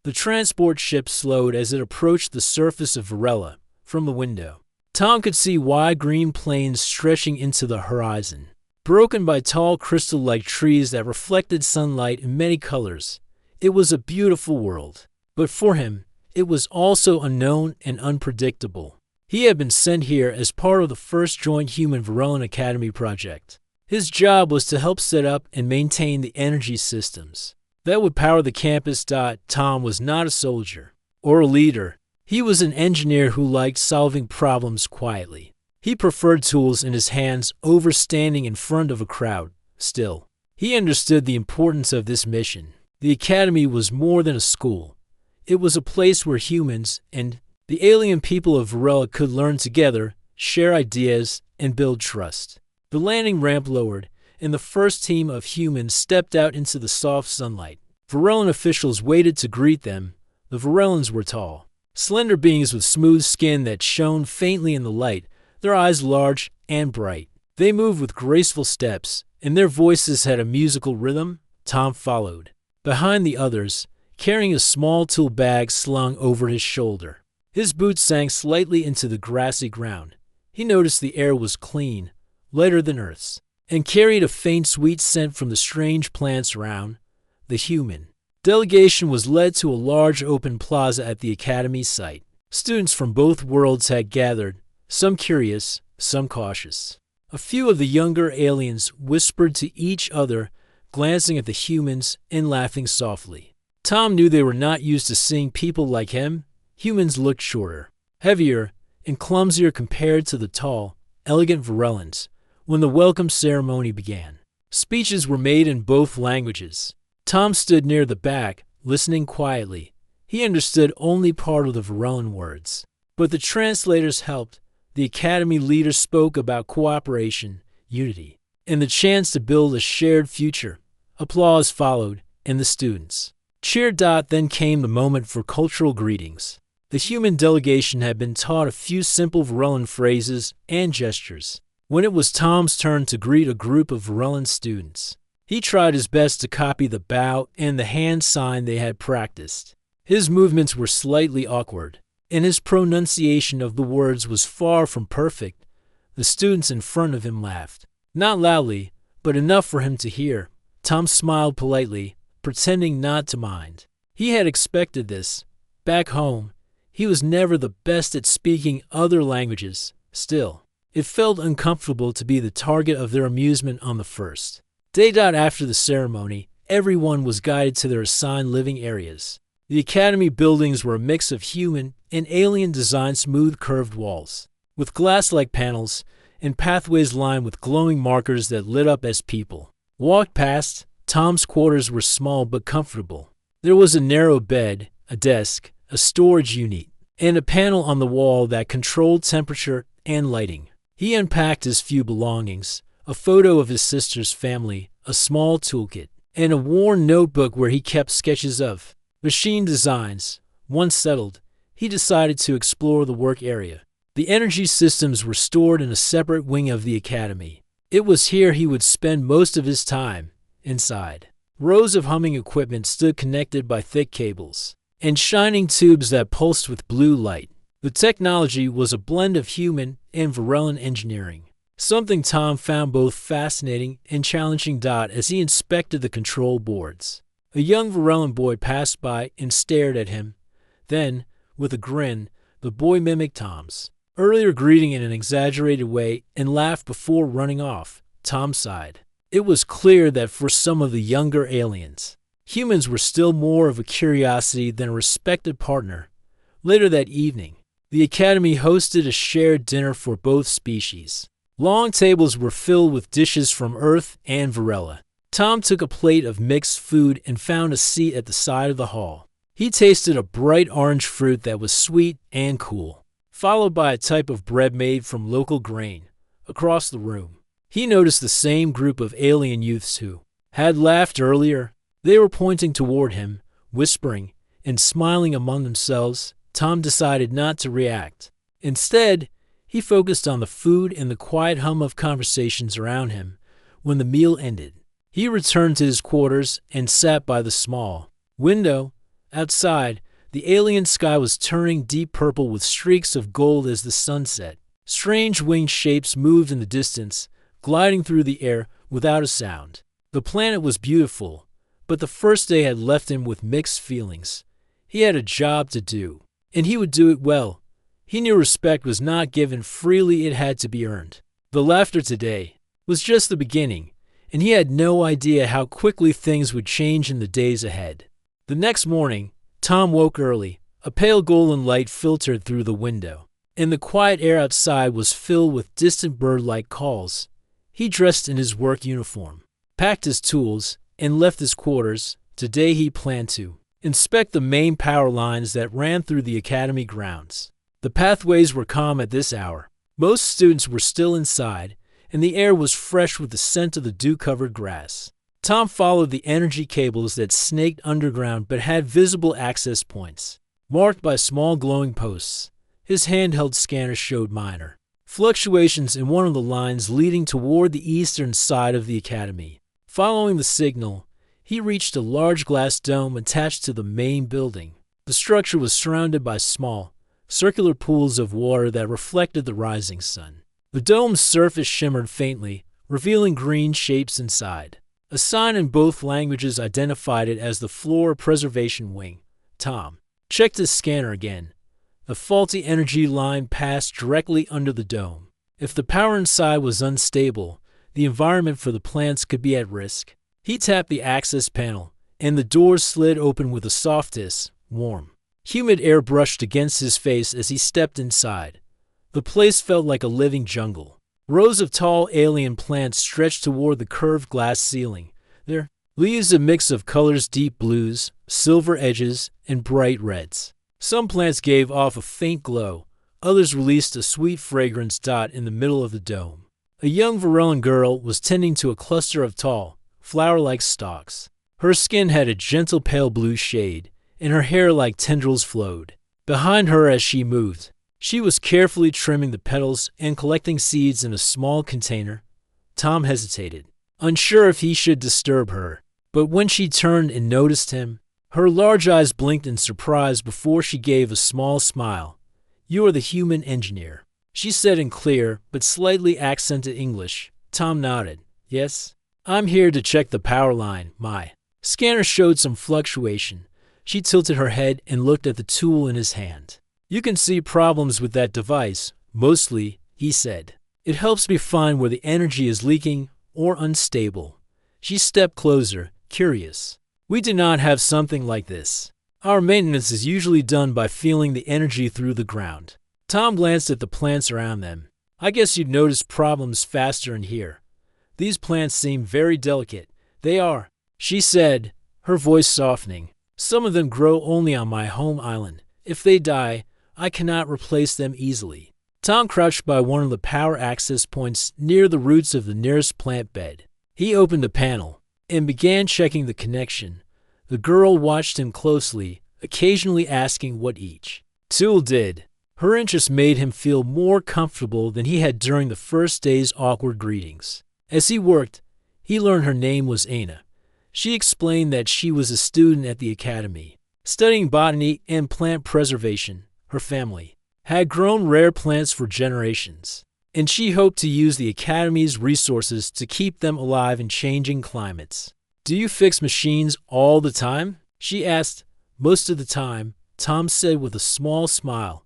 The transport ship slowed as it approached the surface of Varela from the window. Tom could see wide green plains stretching into the horizon, broken by tall crystal-like trees that reflected sunlight in many colors. It was a beautiful world, but for him, it was also unknown and unpredictable. He had been sent here as part of the first joint Human-Varellan Academy project. His job was to help set up and maintain the energy systems that would power the campus. Tom was not a soldier or a leader. He was an engineer who liked solving problems quietly. He preferred tools in his hands over standing in front of a crowd. Still, he understood the importance of this mission. The academy was more than a school. It was a place where humans and the alien people of Varela could learn together, share ideas, and build trust. The landing ramp lowered, and the first team of humans stepped out into the soft sunlight. Varellan officials waited to greet them. The Varellans were tall, slender beings with smooth skin that shone faintly in the light, their eyes large and bright. They moved with graceful steps, and their voices had a musical rhythm. Tom followed behind the others, carrying a small tool bag slung over his shoulder. His boots sank slightly into the grassy ground. He noticed the air was clean, lighter than Earth's, and carried a faint sweet scent from the strange plants around. The human delegation was led to a large open plaza at the academy site. Students from both worlds had gathered, some curious, some cautious. A few of the younger aliens whispered to each other, glancing at the humans and laughing softly. Tom knew they were not used to seeing people like him. Humans looked shorter, heavier, and clumsier compared to the tall, elegant Varellans. When the welcome ceremony began, speeches were made in both languages. Tom stood near the back, listening quietly. He understood only part of the Varellan words, but the translators helped. The academy leaders spoke about cooperation, unity, and the chance to build a shared future. Applause followed, and the students cheered. Then came the moment for cultural greetings. The human delegation had been taught a few simple Varellan phrases and gestures. When it was Tom's turn to greet a group of Varellan students, he tried his best to copy the bow and the hand sign they had practiced. His movements were slightly awkward, and his pronunciation of the words was far from perfect. The students in front of him laughed, not loudly, but enough for him to hear. Tom smiled politely, pretending not to mind. He had expected this. Back home, he was never the best at speaking other languages. Still, it felt uncomfortable to be the target of their amusement on the first day. After the ceremony, everyone was guided to their assigned living areas. The academy buildings were a mix of human and alien design, smooth curved walls, with glass-like panels and pathways lined with glowing markers that lit up as people walked past. Tom's quarters were small but comfortable. There was a narrow bed, a desk, a storage unit, and a panel on the wall that controlled temperature and lighting. He unpacked his few belongings, a photo of his sister's family, a small toolkit, and a worn notebook where he kept sketches of machine designs. Once settled, he decided to explore the work area. The energy systems were stored in a separate wing of the academy. It was here he would spend most of his time. Inside, rows of humming equipment stood connected by thick cables and shining tubes that pulsed with blue light. The technology was a blend of human and Varellan engineering, something Tom found both fascinating and challenging. As he inspected the control boards, a young Varellan boy passed by and stared at him. Then, with a grin, the boy mimicked Tom's earlier greeting in an exaggerated way and laughed before running off. Tom sighed. It was clear that for some of the younger aliens, humans were still more of a curiosity than a respected partner. Later that evening, the academy hosted a shared dinner for both species. Long tables were filled with dishes from Earth and Varela. Tom took a plate of mixed food and found a seat at the side of the hall. He tasted a bright orange fruit that was sweet and cool, followed by a type of bread made from local grain. Across the room, he noticed the same group of alien youths who had laughed earlier. They were pointing toward him, whispering, and smiling among themselves. Tom decided not to react. Instead, he focused on the food and the quiet hum of conversations around him. When the meal ended, he returned to his quarters and sat by the small window. Outside, the alien sky was turning deep purple with streaks of gold as the sun set. Strange winged shapes moved in the distance, gliding through the air without a sound. The planet was beautiful, but the first day had left him with mixed feelings. He had a job to do, and he would do it well. He knew respect was not given freely, it had to be earned. The laughter today was just the beginning, and he had no idea how quickly things would change in the days ahead. The next morning, Tom woke early. A pale golden light filtered through the window, and the quiet air outside was filled with distant bird-like calls. He dressed in his work uniform, packed his tools, and left his quarters. Today he planned to inspect the main power lines that ran through the academy grounds. The pathways were calm at this hour. Most students were still inside, and the air was fresh with the scent of the dew-covered grass. Tom followed the energy cables that snaked underground but had visible access points, marked by small glowing posts. His handheld scanner showed minor fluctuations in one of the lines leading toward the eastern side of the academy. Following the signal, he reached a large glass dome attached to the main building. The structure was surrounded by small, circular pools of water that reflected the rising sun. The dome's surface shimmered faintly, revealing green shapes inside. A sign in both languages identified it as the Flora Preservation Wing. Tom checked his scanner again. The faulty energy line passed directly under the dome. If the power inside was unstable, the environment for the plants could be at risk. He tapped the access panel, and the doors slid open with a soft hiss. Warm, humid air brushed against his face as he stepped inside. The place felt like a living jungle. Rows of tall alien plants stretched toward the curved glass ceiling. Their leaves a mix of colors: deep blues, silver edges, and bright reds. Some plants gave off a faint glow. Others released a sweet fragrance dot in the middle of the dome. A young Varellan girl was tending to a cluster of tall, flower-like stalks. Her skin had a gentle pale blue shade, and her hair like tendrils flowed behind her as she moved. She was carefully trimming the petals and collecting seeds in a small container. Tom hesitated, unsure if he should disturb her, but when she turned and noticed him, her large eyes blinked in surprise before she gave a small smile. "You are the human engineer," she said in clear but slightly accented English. Tom nodded. "Yes, I'm here to check the power line." My scanner showed some fluctuation. She tilted her head and looked at the tool in his hand. "You can see problems with that device, mostly," he said. "It helps me find where the energy is leaking or unstable." She stepped closer, curious. "We do not have something like this. Our maintenance is usually done by feeling the energy through the ground." Tom glanced at the plants around them. "I guess you'd notice problems faster in here. These plants seem very delicate." "They are," she said, her voice softening. "Some of them grow only on my home island. If they die, I cannot replace them easily." Tom crouched by one of the power access points near the roots of the nearest plant bed. He opened a panel and began checking the connection. The girl watched him closely, occasionally asking what each tool did. Her interest made him feel more comfortable than he had during the first day's awkward greetings. As he worked, he learned her name was Aina. She explained that she was a student at the academy, studying botany and plant preservation. Her family had grown rare plants for generations, and she hoped to use the academy's resources to keep them alive in changing climates. "Do you fix machines all the time?" she asked. "Most of the time," Tom said with a small smile.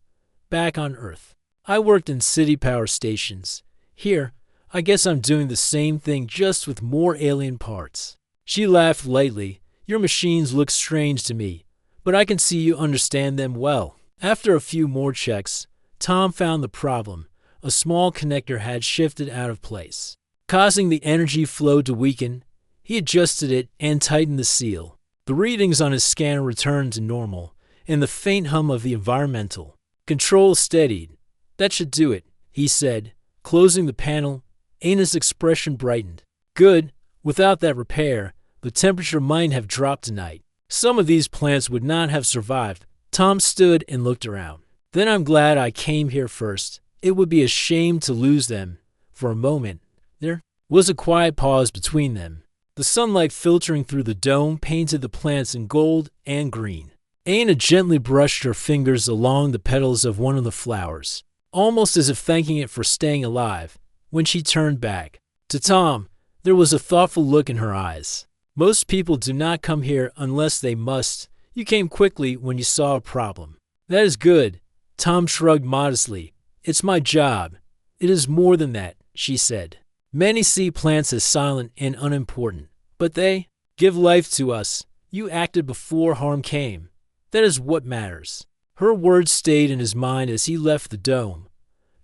"Back on Earth, I worked in city power stations. Here, I guess I'm doing the same thing, just with more alien parts." She laughed lightly. "Your machines look strange to me, but I can see you understand them well." After a few more checks, Tom found the problem. A small connector had shifted out of place, causing the energy flow to weaken. He adjusted it and tightened the seal. The readings on his scanner returned to normal, and the faint hum of the environmental control steadied. "That should do it," he said, closing the panel. Aina's expression brightened. "Good. Without that repair, the temperature might have dropped tonight. Some of these plants would not have survived." Tom stood and looked around. "Then I'm glad I came here first. It would be a shame to lose them." For a moment, there was a quiet pause between them. The sunlight filtering through the dome painted the plants in gold and green. Aina gently brushed her fingers along the petals of one of the flowers, almost as if thanking it for staying alive. When she turned back to Tom, there was a thoughtful look in her eyes. Most people do not come here unless they must. You came quickly when you saw a problem. That is good. Tom shrugged modestly. It's my job. It is more than that, she said. Many see plants as silent and unimportant, but they give life to us. You acted before harm came. That is what matters. Her words stayed in his mind as he left the dome.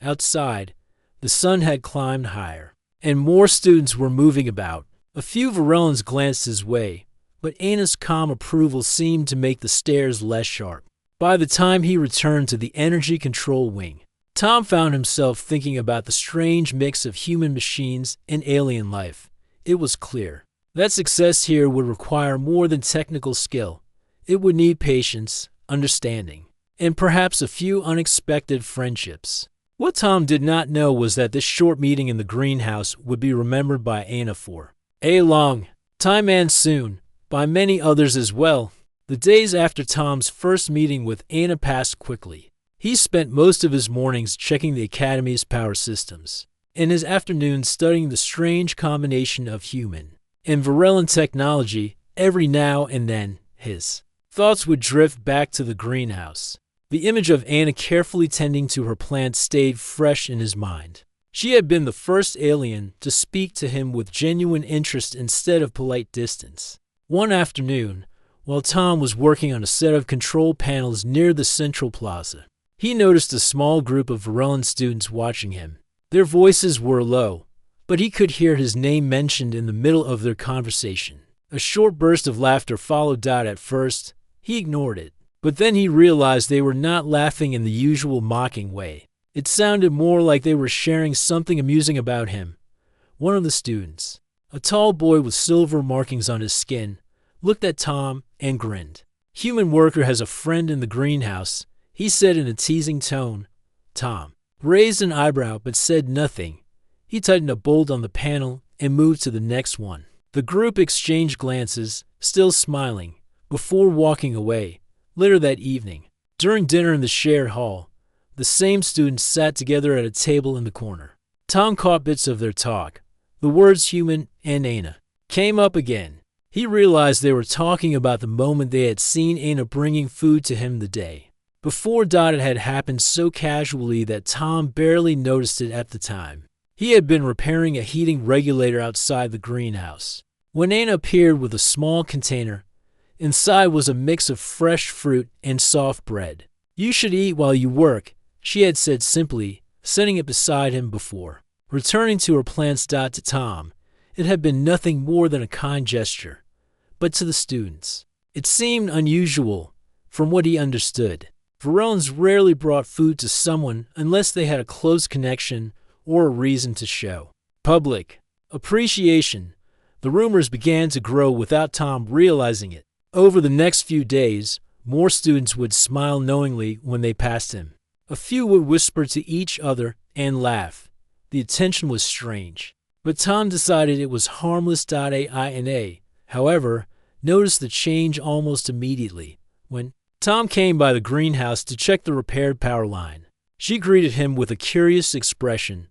Outside, the sun had climbed higher, and more students were moving about. A few Varellans glanced his way, but Aina's calm approval seemed to make the stares less sharp. By the time he returned to the energy control wing, Tom found himself thinking about the strange mix of human machines and alien life. It was clear that success here would require more than technical skill. It would need patience, understanding, and perhaps a few unexpected friendships. What Tom did not know was that this short meeting in the greenhouse would be remembered by Aina for a long time, and soon by many others as well. The days after Tom's first meeting with Aina passed quickly. He spent most of his mornings checking the Academy's power systems, and his afternoons studying the strange combination of human and Varellan technology. Every now and then, his thoughts would drift back to the greenhouse. The image of Aina carefully tending to her plants stayed fresh in his mind. She had been the first alien to speak to him with genuine interest instead of polite distance. One afternoon, while Tom was working on a set of control panels near the central plaza, he noticed a small group of Varellan students watching him. Their voices were low, but he could hear his name mentioned in the middle of their conversation. A short burst of laughter followed. At first, he ignored it, but then he realized they were not laughing in the usual mocking way. It sounded more like they were sharing something amusing about him. One of the students, a tall boy with silver markings on his skin, looked at Tom and grinned. "Human worker has a friend in the greenhouse," he said in a teasing tone. Tom raised an eyebrow but said nothing. He tightened a bolt on the panel and moved to the next one. The group exchanged glances, still smiling, before walking away. Later that evening, during dinner in the shared hall, the same students sat together at a table in the corner. Tom caught bits of their talk. The words human and Aina came up again. He realized they were talking about the moment they had seen Aina bringing food to him the day before. It had happened so casually that Tom barely noticed it at the time. He had been repairing a heating regulator outside the greenhouse when Aina appeared with a small container. Inside was a mix of fresh fruit and soft bread. "You should eat while you work," she had said simply, setting it beside him before returning to her plants. To Tom, it had been nothing more than a kind gesture, but to the students, it seemed unusual. From what he understood, Varellans rarely brought food to someone unless they had a close connection or a reason to show public appreciation. The rumors began to grow without Tom realizing it. Over the next few days, more students would smile knowingly when they passed him. A few would whisper to each other and laugh. The attention was strange, but Tom decided it was harmless. Aina, however, noticed the change almost immediately. When Tom came by the greenhouse to check the repaired power line, she greeted him with a curious expression.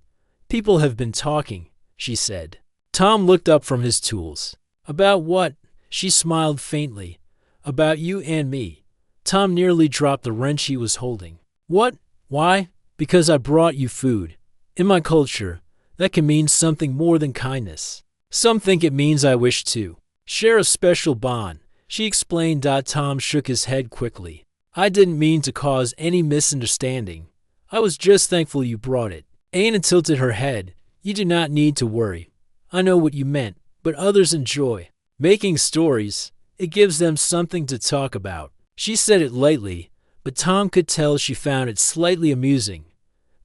"People have been talking," she said. Tom looked up from his tools. "About what?" She smiled faintly. "About you and me." Tom nearly dropped the wrench he was holding. "What? Why?" "Because I brought you food. In my culture, that can mean something more than kindness. Some think it means I wish to share a special bond," she explained. Tom shook his head quickly. "I didn't mean to cause any misunderstanding. I was just thankful you brought it." Aina tilted her head. "You do not need to worry. I know what you meant, but others enjoy making stories. It gives them something to talk about." She said it lightly, but Tom could tell she found it slightly amusing.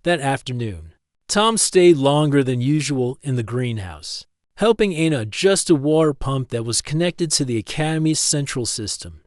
That afternoon, Tom stayed longer than usual in the greenhouse, helping Aina adjust a water pump that was connected to the Academy's central system.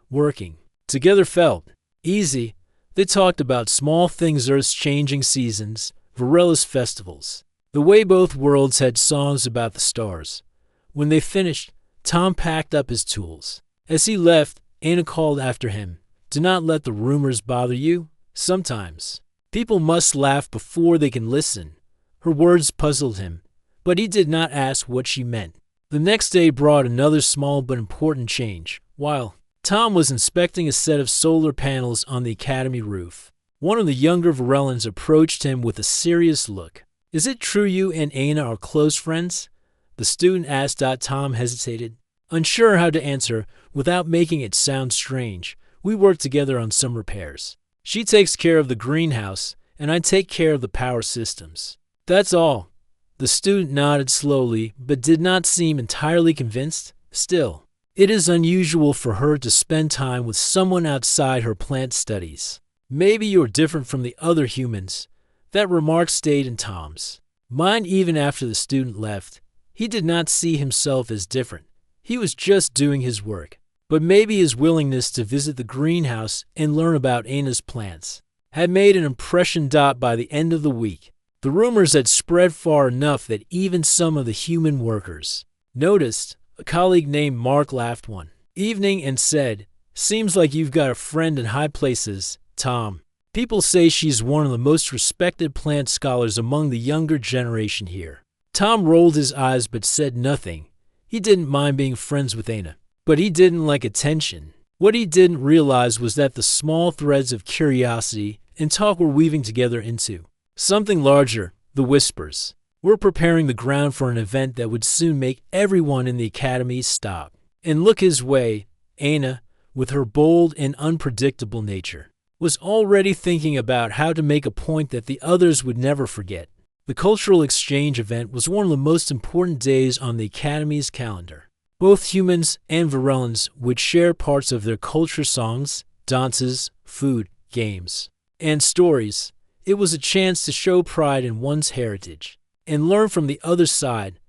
Working together felt easy. They talked about small things: Earth's changing seasons, Varella's festivals, the way both worlds had songs about the stars. When they finished, Tom packed up his tools. As he left, Aina called after him, Do not let the rumors bother you. Sometimes people must laugh before they can listen. Her words puzzled him, but he did not ask what she meant. The next day brought another small but important change. While Tom was inspecting a set of solar panels on the academy roof, one of the younger Varellans approached him with a serious look. "Is it true you and Aina are close friends?" the student asked. Tom hesitated, unsure how to answer without making it sound strange. "We work together on some repairs. She takes care of the greenhouse, and I take care of the power systems. That's all." The student nodded slowly, but did not seem entirely convinced. Still, it is unusual for her to spend time with someone outside her plant studies. "Maybe you're different from the other humans." That remark stayed in Tom's mind even after the student left. He did not see himself as different. He was just doing his work. But maybe his willingness to visit the greenhouse and learn about Aina's plants had made an impression. By the end of the week, the rumors had spread far enough that even some of the human workers noticed. A colleague named Mark laughed one evening and said, "Seems like you've got a friend in high places, Tom. People say she's one of the most respected plant scholars among the younger generation here." Tom rolled his eyes but said nothing. He didn't mind being friends with Aina, but he didn't like attention. What he didn't realize was that the small threads of curiosity and talk were weaving together into something larger. The whispers were preparing the ground for an event that would soon make everyone in the academy stop and look his way. Aina, with her bold and unpredictable nature, was already thinking about how to make a point that the others would never forget. The cultural exchange event was one of the most important days on the academy's calendar. Both humans and Varellans would share parts of their culture: songs, dances, food, games, and stories. It was a chance to show pride in one's heritage and learn from the other side.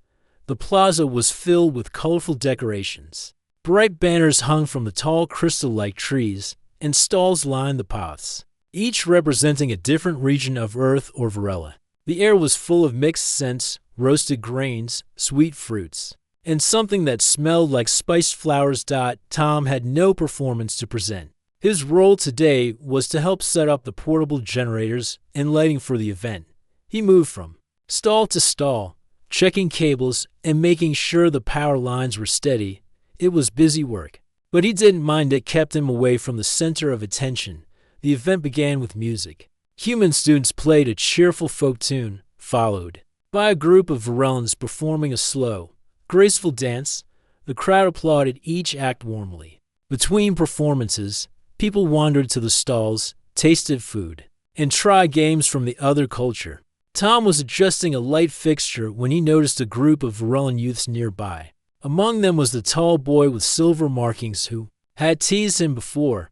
The plaza was filled with colorful decorations. Bright banners hung from the tall crystal-like trees, and stalls lined the paths, each representing a different region of Earth or Varela. The air was full of mixed scents: roasted grains, sweet fruits, and something that smelled like spiced flowers. Tom had no performance to present. His role today was to help set up the portable generators and lighting for the event. He moved from stall to stall, checking cables and making sure the power lines were steady. It was busy work, but he didn't mind. It kept him away from the center of attention. The event began with music. Human students played a cheerful folk tune, followed by a group of Varellans performing a slow, graceful dance. The crowd applauded each act warmly. Between performances, people wandered to the stalls, tasted food, and tried games from the other culture. Tom was adjusting a light fixture when he noticed a group of Varellan youths nearby. Among them was the tall boy with silver markings who had teased him before.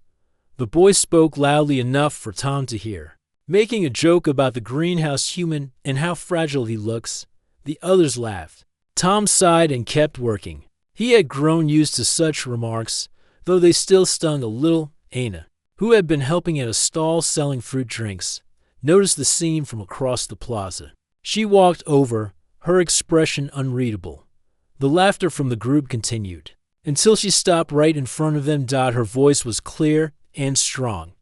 The boy spoke loudly enough for Tom to hear, making a joke about the greenhouse human and how fragile he looks. The others laughed. Tom sighed and kept working. He had grown used to such remarks, though they still stung a little. Aina, who had been helping at a stall selling fruit drinks, noticed the scene from across the plaza. She walked over, her expression unreadable. The laughter from the group continued until she stopped right in front of them. Her voice was clear and strong.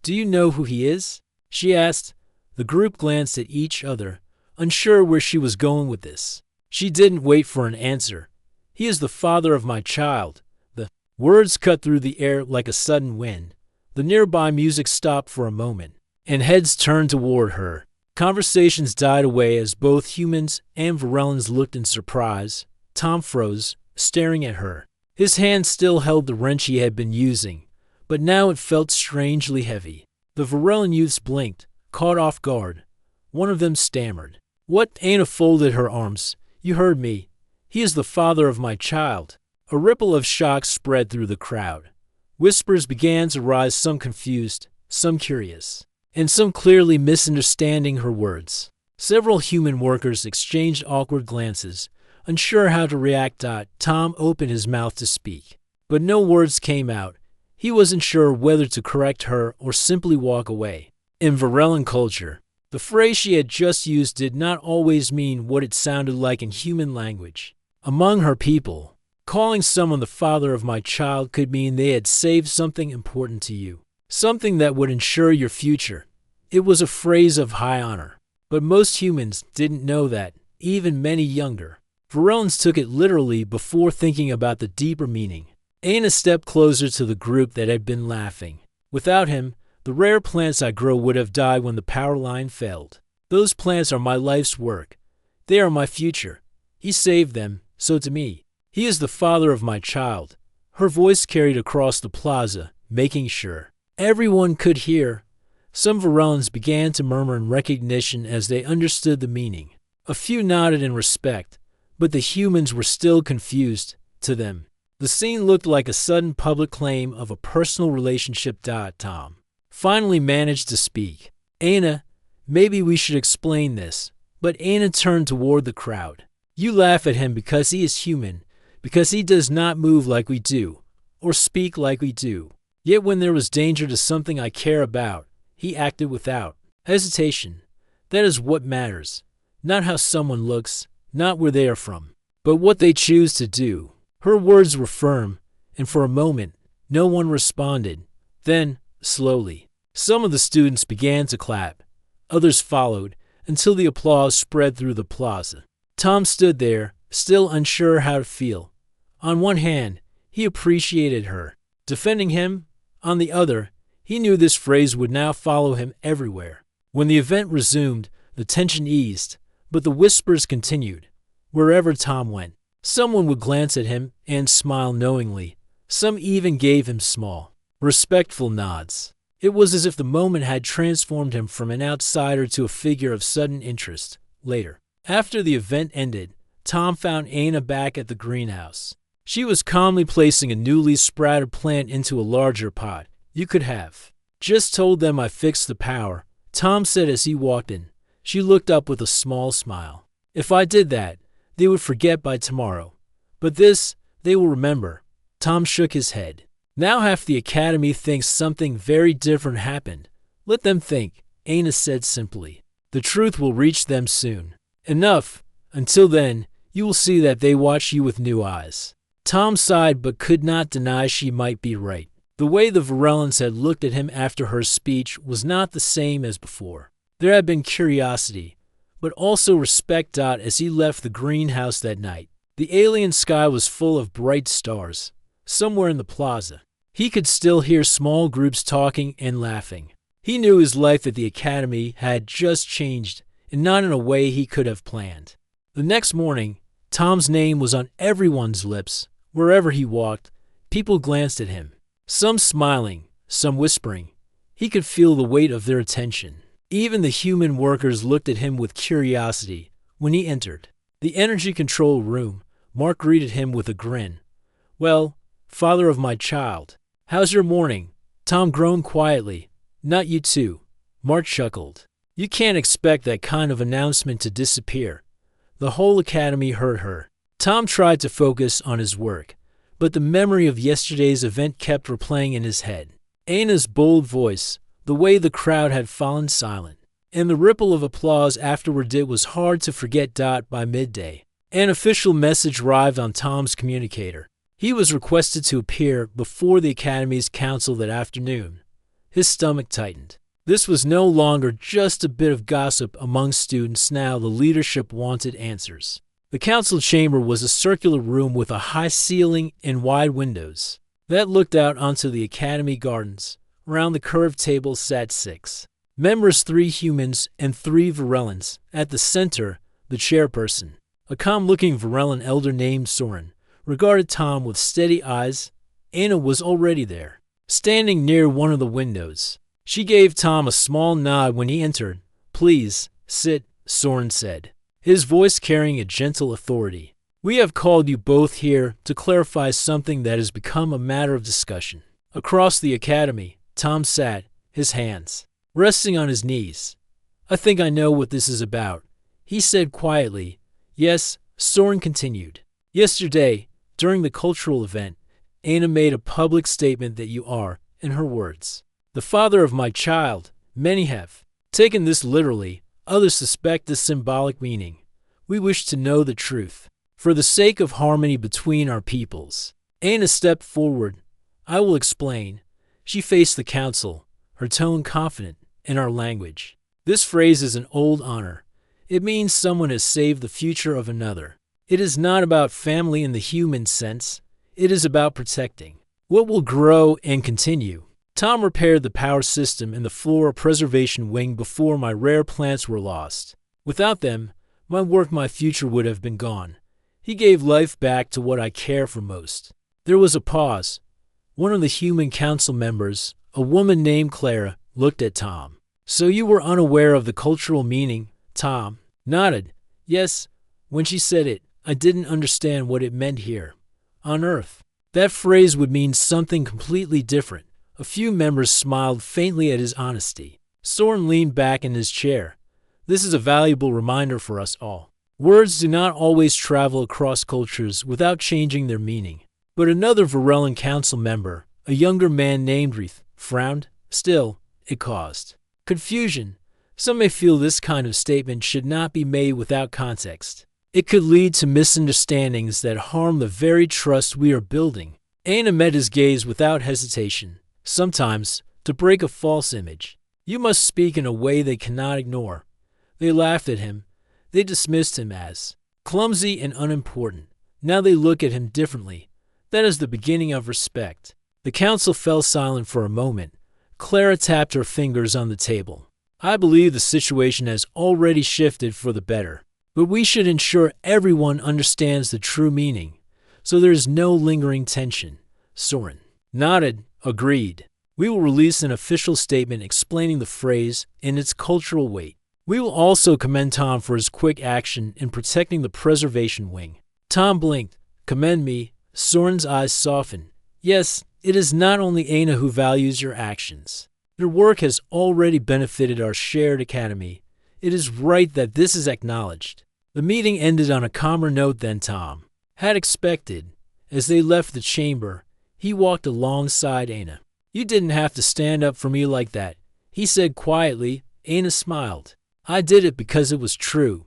"Do you know who he is?" she asked. The group glanced at each other, unsure where she was going with this. She didn't wait for an answer. "He is the father of my child." The words cut through the air like a sudden wind. The nearby music stopped for a moment, and heads turned toward her. Conversations died away as both humans and Varellans looked in surprise. Tom froze, staring at her. His hand still held the wrench he had been using, but now it felt strangely heavy. The Varellan youths blinked, caught off guard. One of them stammered, "What?" Aina folded her arms. "You heard me. He is the father of my child." A ripple of shock spread through the crowd. Whispers began to rise, some confused, some curious, and some clearly misunderstanding her words. Several human workers exchanged awkward glances, unsure how to react. Tom opened his mouth to speak, but no words came out. He wasn't sure whether to correct her or simply walk away. In Varellan culture, the phrase she had just used did not always mean what it sounded like in human language. Among her people, calling someone the father of my child could mean they had saved something important to you. something that would ensure your future. It was a phrase of high honor. But most humans didn't know that, even many younger. Varellans took it literally before thinking about the deeper meaning. Aina stepped closer to the group that had been laughing. Without him, the rare plants I grow would have died when the power line failed. Those plants are my life's work. They are my future. He saved them, so to me. He is the father of my child. Her voice carried across the plaza, making sure everyone could hear. Some Varellans began to murmur in recognition as they understood the meaning. A few nodded in respect, but the humans were still confused. To them, the scene looked like a sudden public claim of a personal relationship. Tom finally managed to speak. Aina, maybe we should explain this. But Aina turned toward the crowd. You laugh at him because he is human, because he does not move like we do, or speak like we do. Yet when there was danger to something I care about, he acted without hesitation. That is what matters. Not how someone looks, not where they are from, but what they choose to do. Her words were firm, and for a moment, no one responded. Then, slowly, some of the students began to clap. Others followed, until the applause spread through the plaza. Tom stood there, still unsure how to feel. On one hand, he appreciated her defending him. On the other, he knew this phrase would now follow him everywhere. When the event resumed, the tension eased, but the whispers continued. Wherever Tom went, someone would glance at him and smile knowingly. Some even gave him small, respectful nods. It was as if the moment had transformed him from an outsider to a figure of sudden interest. Later, after the event ended, Tom found Aina back at the greenhouse. She was calmly placing a newly sprouted plant into a larger pot. You could have just told them I fixed the power, Tom said as he walked in. She looked up with a small smile. If I did that, they would forget by tomorrow. But this, they will remember. Tom shook his head. Now half the academy thinks something very different happened. Let them think, Aina said simply. The truth will reach them soon. Enough. Until then, you will see that they watch you with new eyes. Tom sighed but could not deny she might be right. The way the Varellans had looked at him after her speech was not the same as before. There had been curiosity, but also respect. As he left the greenhouse that night, the alien sky was full of bright stars. Somewhere in the plaza, he could still hear small groups talking and laughing. He knew his life at the academy had just changed, and not in a way he could have planned. The next morning, Tom's name was on everyone's lips. Wherever he walked, people glanced at him. Some smiling, some whispering. He could feel the weight of their attention. Even the human workers looked at him with curiosity. When he entered the energy control room, Mark greeted him with a grin. Well, father of my child, how's your morning? Tom groaned quietly. Not you too. Mark chuckled. You can't expect that kind of announcement to disappear. The whole academy heard her. Tom tried to focus on his work, but the memory of yesterday's event kept replaying in his head. Aina's bold voice, the way the crowd had fallen silent, and the ripple of applause afterward. It was hard to forget. By midday, an official message arrived on Tom's communicator. He was requested to appear before the Academy's council that afternoon. His stomach tightened. This was no longer just a bit of gossip among students. Now the leadership wanted answers. The council chamber was a circular room with a high ceiling and wide windows that looked out onto the academy gardens. Around the curved table sat 6 members, 3 humans and 3 Varellans. At the center, the chairperson, a calm-looking Varellan elder named Soren, regarded Tom with steady eyes. Aina was already there, standing near one of the windows. She gave Tom a small nod when he entered. Please, sit, Soren said, his voice carrying a gentle authority. We have called you both here to clarify something that has become a matter of discussion. Across the academy, Tom sat, his hands resting on his knees. I think I know what this is about, he said quietly. Yes, Soren continued. Yesterday, during the cultural event, Aina made a public statement that you are, in her words, the father of my child. Many have taken this literally. Others suspect the symbolic meaning. We wish to know the truth, for the sake of harmony between our peoples. Aina stepped forward. I will explain. She faced the council, her tone confident in our language. This phrase is an old honor. It means someone has saved the future of another. It is not about family in the human sense. It is about protecting what will grow and continue. Tom repaired the power system in the flora preservation wing before my rare plants were lost. Without them, my future would have been gone. He gave life back to what I care for most. There was a pause. One of the human council members, a woman named Clara, looked at Tom. So you were unaware of the cultural meaning? Tom nodded. Yes. When she said it, I didn't understand what it meant here. On Earth, that phrase would mean something completely different. A few members smiled faintly at his honesty. Soren leaned back in his chair. This is a valuable reminder for us all. Words do not always travel across cultures without changing their meaning. But another Varellan council member, a younger man named Reith, frowned. Still, it caused confusion. Some may feel this kind of statement should not be made without context. It could lead to misunderstandings that harm the very trust we are building. Aina met his gaze without hesitation. Sometimes, to break a false image, you must speak in a way they cannot ignore. They laughed at him. They dismissed him as clumsy and unimportant. Now they look at him differently. That is the beginning of respect. The council fell silent for a moment. Clara tapped her fingers on the table. I believe the situation has already shifted for the better, but we should ensure everyone understands the true meaning, so there is no lingering tension. Soren nodded, agreed. We will release an official statement explaining the phrase and its cultural weight. We will also commend Tom for his quick action in protecting the preservation wing. Tom blinked. Commend me. Soren's eyes softened. Yes, it is not only Aina who values your actions. Your work has already benefited our shared academy. It is right that this is acknowledged. The meeting ended on a calmer note than Tom had expected. As they left the chamber, he walked alongside Aina. You didn't have to stand up for me like that, he said quietly. Aina smiled. I did it because it was true.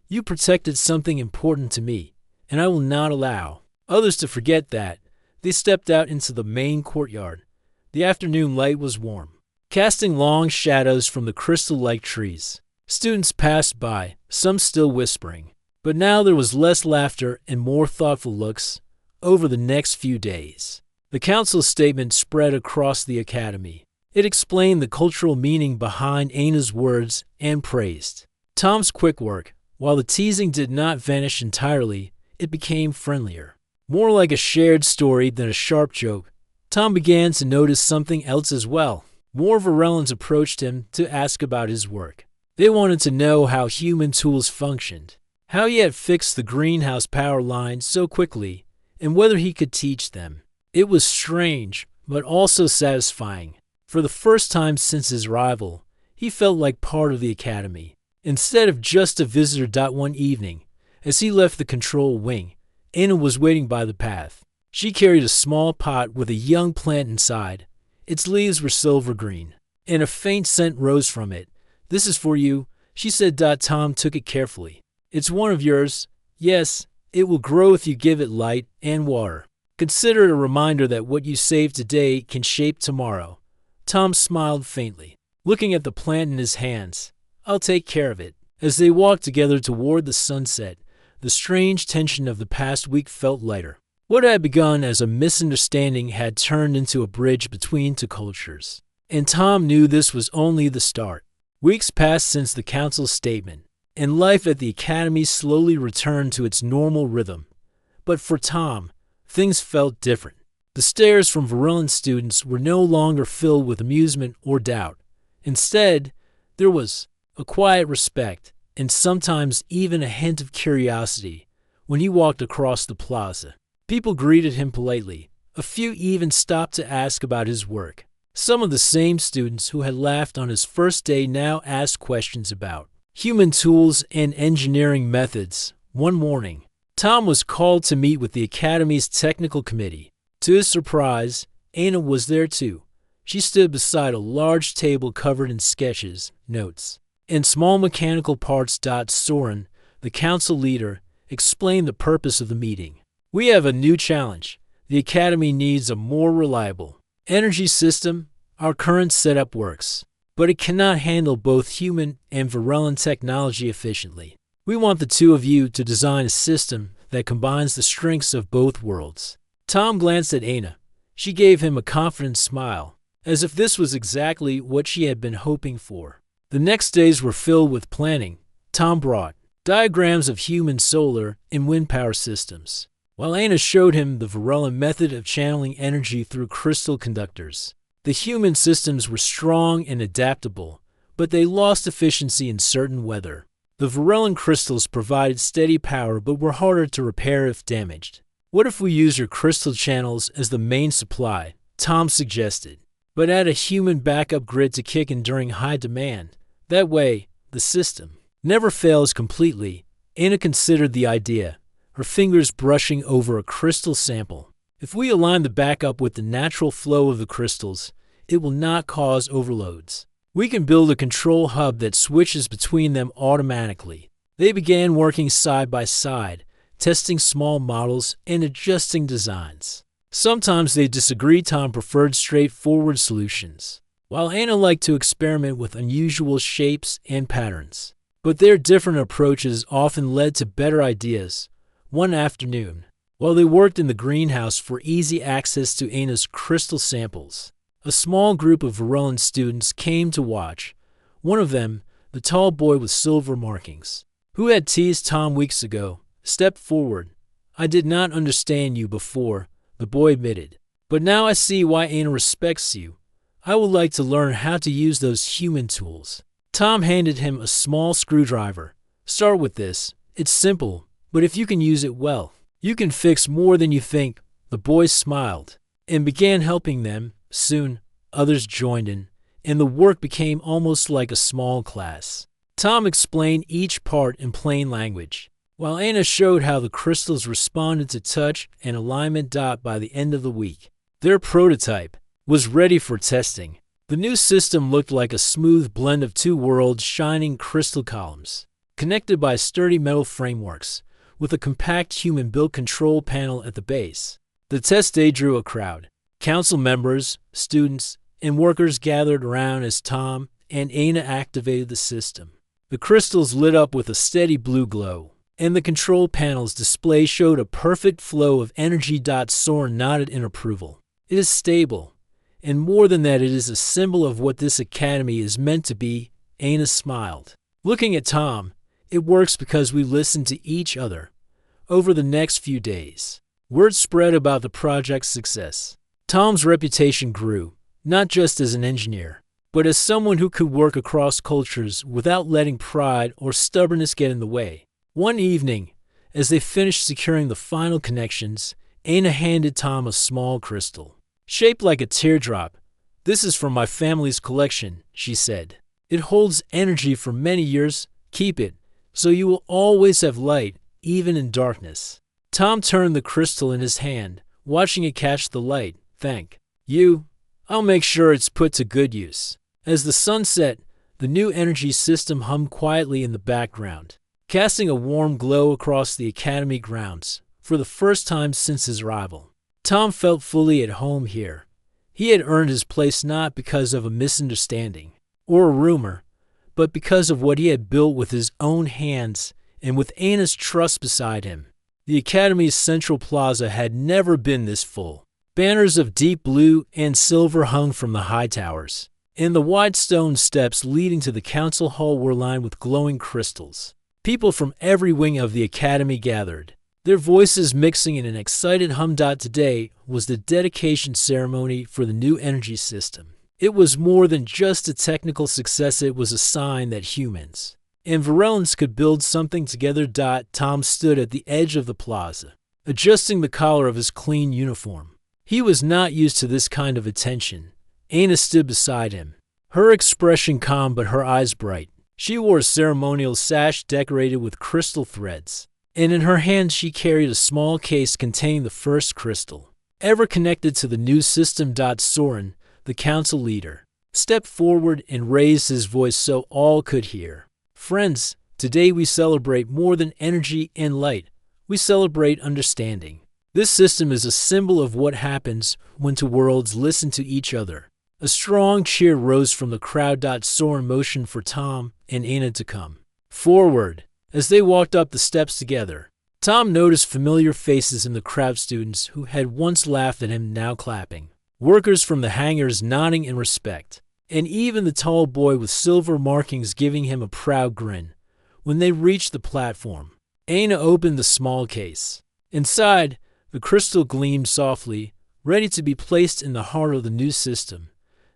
You protected something important to me, and I will not allow others to forget that. They stepped out into the main courtyard. The afternoon light was warm, casting long shadows from the crystal-like trees. Students passed by, some still whispering. But now there was less laughter and more thoughtful looks. Over the next few days, the council's statement spread across the academy. It explained the cultural meaning behind Aina's words and praised Tom's quick work. While the teasing did not vanish entirely, it became friendlier. More like a shared story than a sharp joke. Tom began to notice something else as well. More Varellans approached him to ask about his work. They wanted to know how human tools functioned, how he had fixed the greenhouse power line so quickly, and whether he could teach them. It was strange, but also satisfying. For the first time since his arrival, he felt like part of the academy, instead of just a visitor. One evening, as he left the control wing, Aina was waiting by the path. She carried a small pot with a young plant inside. Its leaves were silver green, and a faint scent rose from it. This is for you, she said. Tom took it carefully. It's one of yours. Yes, it will grow if you give it light and water. Consider it a reminder that what you save today can shape tomorrow. Tom smiled faintly, looking at the plant in his hands. I'll take care of it. As they walked together toward the sunset, the strange tension of the past week felt lighter. What had begun as a misunderstanding had turned into a bridge between two cultures. And Tom knew this was only the start. Weeks passed since the council's statement, and life at the academy slowly returned to its normal rhythm. But for Tom, things felt different. The stares from Varellan students were no longer filled with amusement or doubt. Instead, there was a quiet respect, and sometimes even a hint of curiosity. When he walked across the plaza, people greeted him politely. A few even stopped to ask about his work. Some of the same students who had laughed on his first day now asked questions about human tools and engineering methods. One morning, Tom was called to meet with the academy's technical committee. To his surprise, Aina was there too. She stood beside a large table covered in sketches, notes, and small mechanical parts. Soren, the council leader, explained the purpose of the meeting. We have a new challenge. The academy needs a more reliable energy system Our current setup works, but it cannot handle both human and Varellan technology efficiently. We want the two of you to design a system that combines the strengths of both worlds." Tom glanced at Aina. She gave him a confident smile, as if this was exactly what she had been hoping for. The next days were filled with planning. Tom brought diagrams of human solar and wind power systems, while Aina showed him the Varellan method of channeling energy through crystal conductors. The human systems were strong and adaptable, but they lost efficiency in certain weather. The Varellan crystals provided steady power but were harder to repair if damaged. "What if we use your crystal channels as the main supply?" Tom suggested, "but add a human backup grid to kick in during high demand. That way, the system never fails completely." Aina considered the idea, her fingers brushing over a crystal sample. "If we align the backup with the natural flow of the crystals, it will not cause overloads. We can build a control hub that switches between them automatically." They began working side by side, testing small models and adjusting designs. Sometimes they disagreed. Tom preferred straightforward solutions, while Aina liked to experiment with unusual shapes and patterns. But their different approaches often led to better ideas. One afternoon, while they worked in the greenhouse for easy access to Aina's crystal samples, a small group of Varellan students came to watch. One of them, the tall boy with silver markings, who had teased Tom weeks ago, stepped forward. "I did not understand you before," the boy admitted, "but now I see why Aina respects you. I would like to learn how to use those human tools." Tom handed him a small screwdriver. "Start with this. It's simple, but if you can use it well, you can fix more than you think." The boy smiled and began helping them. Soon, others joined in, and the work became almost like a small class. Tom explained each part in plain language, while Aina showed how the crystals responded to touch and alignment. By the end of the week, their prototype was ready for testing. The new system looked like a smooth blend of two worlds, shining crystal columns, connected by sturdy metal frameworks, with a compact human-built control panel at the base. The test day drew a crowd. Council members, students, and workers gathered around as Tom and Aina activated the system. The crystals lit up with a steady blue glow, and the control panel's display showed a perfect flow of energy. Soren nodded in approval. "It is stable, and more than that, it is a symbol of what this academy is meant to be." Aina smiled, looking at Tom. "It works because we listen to each other." Over the next few days, word spread about the project's success. Tom's reputation grew, not just as an engineer, but as someone who could work across cultures without letting pride or stubbornness get in the way. One evening, as they finished securing the final connections, Aina handed Tom a small crystal, shaped like a teardrop. "This is from my family's collection," she said. "It holds energy for many years. Keep it, so you will always have light, even in darkness." Tom turned the crystal in his hand, watching it catch the light. "Thank you. I'll make sure it's put to good use." As the sun set, the new energy system hummed quietly in the background, casting a warm glow across the academy grounds. For the first time since his arrival, Tom felt fully at home here. He had earned his place not because of a misunderstanding or a rumor, but because of what he had built with his own hands and with Aina's trust beside him. The academy's central plaza had never been this full. Banners of deep blue and silver hung from the high towers, and the wide stone steps leading to the council hall were lined with glowing crystals. People from every wing of the academy gathered, their voices mixing in an excited hum. Today was the dedication ceremony for the new energy system. It was more than just a technical success, it was a sign that humans and Varellans could build something together. Tom stood at the edge of the plaza, adjusting the collar of his clean uniform. He was not used to this kind of attention. Aina stood beside him, her expression calm but her eyes bright. She wore a ceremonial sash decorated with crystal threads, and in her hand she carried a small case containing the first crystal ever connected to the new system. Soren, the council leader, stepped forward and raised his voice so all could hear. "Friends, today we celebrate more than energy and light. We celebrate understanding. This system is a symbol of what happens when two worlds listen to each other. A strong cheer rose from the crowd. Soren motioned for Tom and Anna to come forward. As they walked up the steps together, Tom noticed familiar faces in the crowd, students who had once laughed at him now clapping, workers from the hangars nodding in respect, and even the tall boy with silver markings giving him a proud grin. When they reached the platform, Anna opened the small case. Inside, the crystal gleamed softly, ready to be placed in the heart of the new system.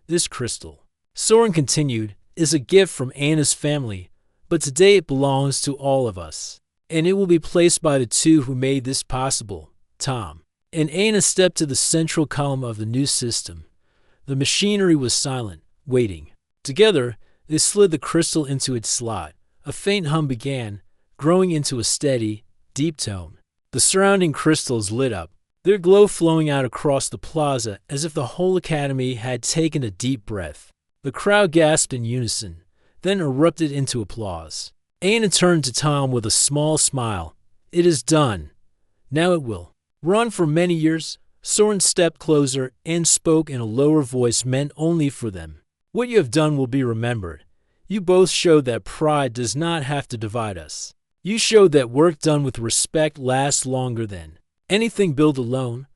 This crystal, Soren continued, is a gift from Anna's family, but today it belongs to all of us. And it will be placed by the two who made this possible, Tom. And Anna stepped to the central column of the new system. The machinery was silent, waiting. Together, they slid the crystal into its slot. A faint hum began, growing into a steady, deep tone. The surrounding crystals lit up, their glow flowing out across the plaza as if the whole academy had taken a deep breath. The crowd gasped in unison, then erupted into applause. Anna turned to Tom with a small smile. It is done. Now it will run for many years. Soren stepped closer and spoke in a lower voice meant only for them. What you have done will be remembered. You both showed that pride does not have to divide us. You showed that work done with respect lasts longer than anything built alone.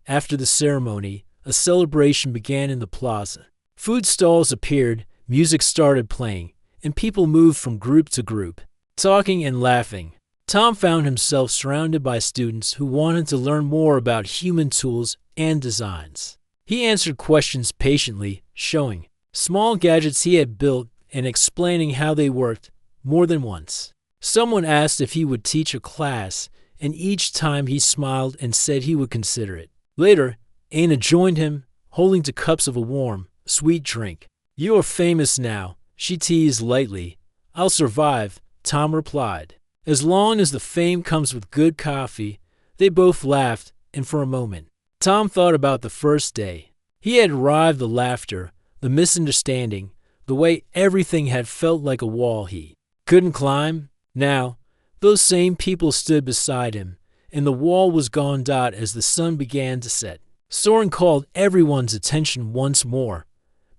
After the ceremony, a celebration began in the plaza. Food stalls appeared, music started playing, and people moved from group to group, talking and laughing. Tom found himself surrounded by students who wanted to learn more about human tools and designs. He answered questions patiently, showing small gadgets he had built and explaining how they worked more than once. Someone asked if he would teach a class, and each time he smiled and said he would consider it. Later, Anna joined him, holding two cups of a warm, sweet drink. You are famous now, she teased lightly. I'll survive, Tom replied. As long as the fame comes with good coffee. They both laughed, and for a moment, Tom thought about the first day. He had arrived, the laughter, the misunderstanding, the way everything had felt like a wall he couldn't climb. Now, those same people stood beside him, and the wall was gone. As the sun began to set, Soren called everyone's attention once more.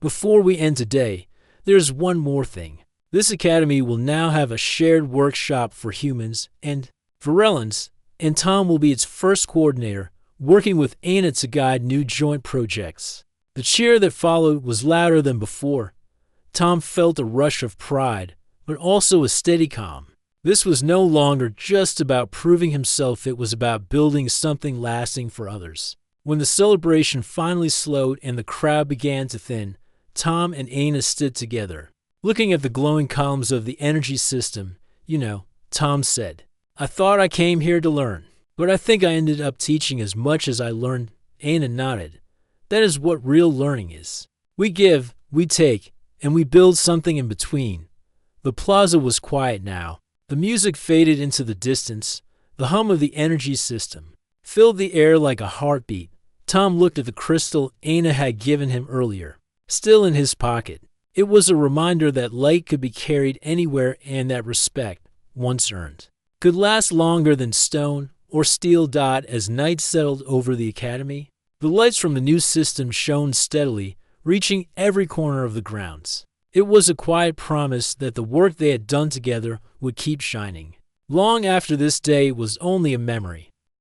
Before we end today, there's one more thing. This academy will now have a shared workshop for humans and Varellans, and Tom will be its first coordinator, working with Anna to guide new joint projects. The cheer that followed was louder than before. Tom felt a rush of pride, but also a steady calm. This was no longer just about proving himself, it was about building something lasting for others. When the celebration finally slowed and the crowd began to thin, Tom and Anna stood together, looking at the glowing columns of the energy system. Tom said, I thought I came here to learn, but I think I ended up teaching as much as I learned. Anna nodded. That is what real learning is. We give, we take, and we build something in between. The plaza was quiet now. The music faded into the distance. The hum of the energy system filled the air like a heartbeat. Tom looked at the crystal Anna had given him earlier, still in his pocket. It was a reminder that light could be carried anywhere and that respect, once earned, could last longer than stone or steel. As night settled over the academy, the lights from the new system shone steadily, reaching every corner of the grounds. It was a quiet promise that the work they had done together would keep shining long after this day was only a memory.